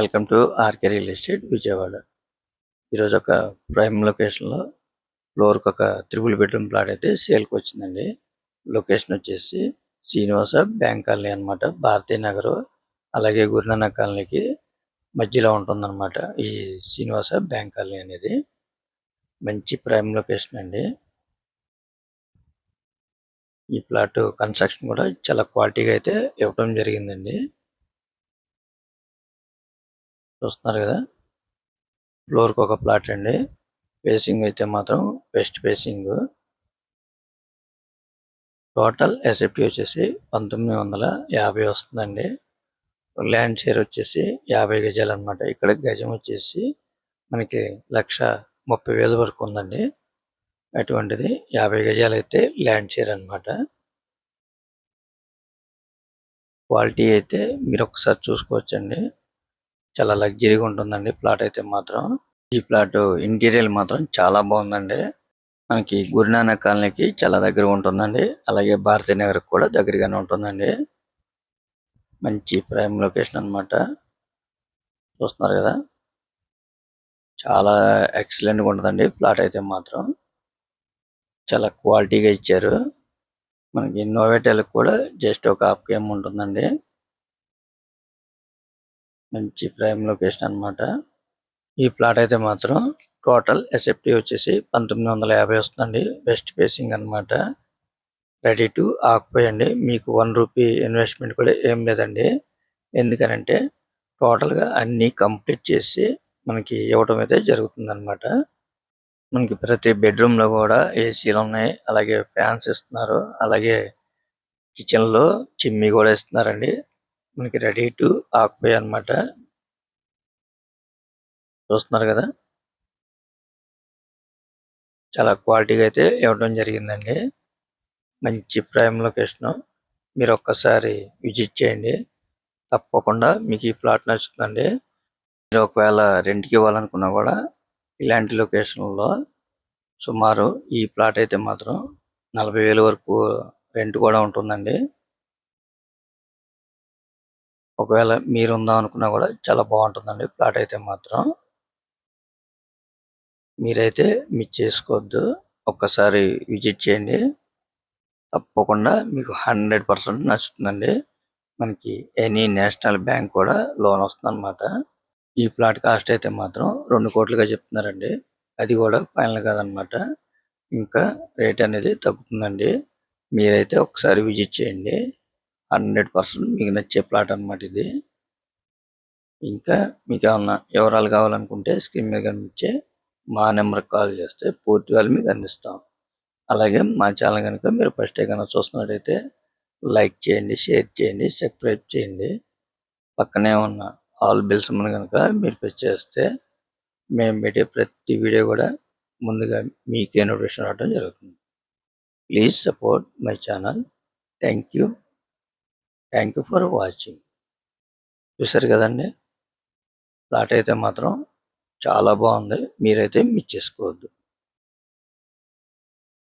Welcome to RK real estate Vijayawada. ఈరోజు ఒక prime లొకేషన్లో ఫ్లోర్కి ఒక 3 బెడ్రూమ్ ప్లాట్ అయితే సేల్కి వచ్చిందండి. లొకేషన్ వచ్చేసి శ్రీనివాస బ్యాంక్ కాలనీ అనమాట. భారతీయ నగర్ అలాగే గురునానక్ కాలనీకి మధ్యలో ఉంటుందన్నమాట. ఈ శ్రీనివాస బ్యాంక్ కాలనీ అనేది మంచి ప్రైమ్ లొకేషన్ అండి. ఈ ప్లాట్ కన్స్ట్రక్షన్ కూడా చాలా క్వాలిటీగా అయితే ఇవ్వడం జరిగిందండి. చూస్తున్నారు కదా, ఫ్లోర్కి ఒక ప్లాట్ అండి. ఫేసింగ్ అయితే మాత్రం వెస్ట్ ఫేసింగ్. టోటల్ ఎస్ఎఫ్టీ వచ్చేసి 1950 వస్తుందండి. ల్యాండ్ షేర్ వచ్చేసి 50 గజాలు అనమాట. ఇక్కడ గజం వచ్చేసి మనకి 1,30,000 వరకు ఉందండి. అటువంటిది 50 గజాలు అయితే ల్యాండ్ షేర్ అనమాట. క్వాలిటీ అయితే మీరు ఒకసారి చూసుకోవచ్చండి. చాలా లగ్జరీగా ఉంటుందండి ప్లాట్ అయితే మాత్రం. ఈ ప్లాట్ ఇంటీరియర్ మాత్రం చాలా బాగుందండి. మనకి గురునానక్ కాలనీకి చాలా దగ్గర ఉంటుందండి. అలాగే భారతీయ నగర్ కూడా దగ్గరగానే ఉంటుందండి. మంచి ప్రైమ్ లొకేషన్ అనమాట. చూస్తున్నారు కదా, చాలా ఎక్సలెంట్గా ఉంటుందండి ప్లాట్ అయితే మాత్రం. చాలా క్వాలిటీగా ఇచ్చారు. మనకి నోవేటల్కి కూడా జస్ట్ ఒక హాఫ్ కేమ్ ఉంటుందండి. మంచి ప్రైమ్ లొకేషన్ అనమాట. ఈ ప్లాట్ అయితే మాత్రం టోటల్ ఎస్ఎఫ్టీ వచ్చేసి 1950 వస్తుందండి. వెస్ట్ ఫేసింగ్ అనమాట. రెడీ టు ఆక్యుపై అండి. మీకు 1 రూపీ ఇన్వెస్ట్మెంట్ కూడా ఏం లేదండి. ఎందుకనంటే టోటల్గా అన్నీ కంప్లీట్ చేసి మనకి ఇవ్వడం అయితే జరుగుతుంది అనమాట. మనకి ప్రతి బెడ్రూమ్లో కూడా ఏసీలు ఉన్నాయి, అలాగే ఫ్యాన్స్ ఇస్తున్నారు, అలాగే కిచెన్లో చిమ్నీ కూడా ఇస్తున్నారండి. మనకి రెడీ టు ఆక్యుపై అనమాట. చూస్తున్నారు కదా, చాలా క్వాలిటీగా అయితే ఇవ్వడం జరిగిందండి. మంచి ప్రైమ్ లొకేషన్. మీరు ఒక్కసారి విజిట్ చేయండి, తప్పకుండా మీకు ఈ ప్లాట్ నచ్చుతుందండి. మీరు ఒకవేళ రెంట్కి ఇవ్వాలనుకున్నా కూడా ఇలాంటి లొకేషన్లో సుమారు ఈ ప్లాట్ అయితే మాత్రం 40,000 వరకు రెంట్ కూడా ఉంటుందండి. ఒకవేళ మీరు ఉందాం అనుకున్నా కూడా చాలా బాగుంటుందండి ప్లాట్ అయితే మాత్రం. మీరైతే మిస్ చేసుకోవద్దు, ఒక్కసారి విజిట్ చేయండి, తప్పకుండా మీకు 100% నచ్చుతుందండి. మనకి ఎనీ నేషనల్ బ్యాంక్ కూడా లోన్ వస్తుందన్నమాట. ఈ ప్లాట్ కాస్ట్ అయితే మాత్రం 2 కోట్లుగా చెప్తున్నారండి. అది కూడా ఫైనల్ కాదనమాట. ఇంకా రేట్ అనేది తగ్గుతుందండి. మీరైతే ఒకసారి విజిట్ చేయండి, 100% మీకు నచ్చే ప్లాట్ అనమాట ఇది. ఇంకా మీకు ఏమన్నా వివరాలు కావాలనుకుంటే స్క్రీన్ మీద కనిపించే మా నెంబర్కి కాల్ చేస్తే పూర్తి వివరాలు మీకు అందిస్తాం. అలాగే మా ఛానల్ కనుక మీరు ఫస్ట్ టైం కనుక చూస్తున్నట్టయితే లైక్ చేయండి, షేర్ చేయండి, సబ్స్క్రైబ్ చేయండి. పక్కనే ఉన్న ఆల్ బెల్స్ కనుక మీరు ప్రెస్ చేస్తే మేము పెట్టే ప్రతి వీడియో కూడా ముందుగా మీకే నోటిఫికేషన్ రావడం జరుగుతుంది. Please support my channel. Thank you for watching. చూసారు కదండి, ప్లాట్ అయితే మాత్రం చాలా బాగుంది. మీరైతే మిస్ చేసుకోవద్దు.